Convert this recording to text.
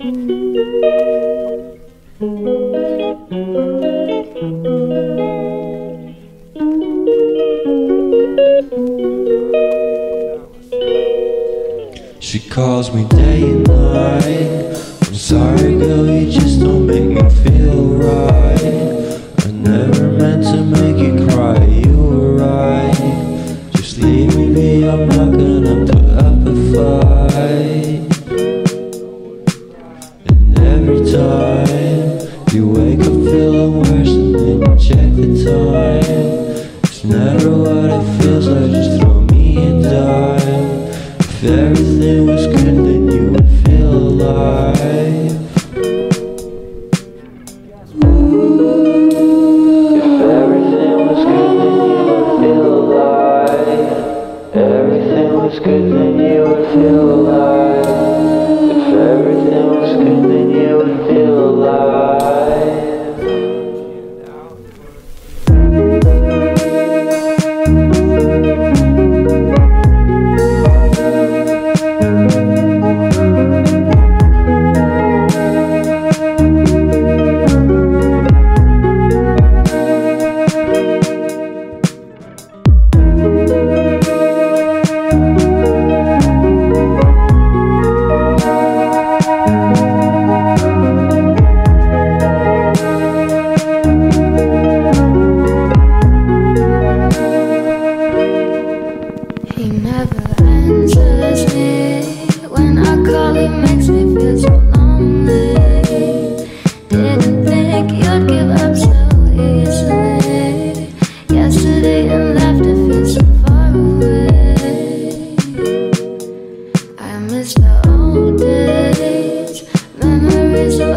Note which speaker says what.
Speaker 1: She calls me day and night. I'm sorry girl, you just don't make me feel right. I never meant to make you cry, you were right. Just leave me be, I'm not gonna put up a fight. And every time you wake up feeling worse and then you check the time. It's never what it feels like, just throw me a dime. If everything was good then you would feel alive. If everything was good then you would feel alive. Everything was good then you would feel alive. If everything was good then you would feel alive.
Speaker 2: He never answers me. When I call, he makes me feel so lonely. Didn't think you'd give up so easily. Yesterday and laughter feels so far away. I miss the old days, memories of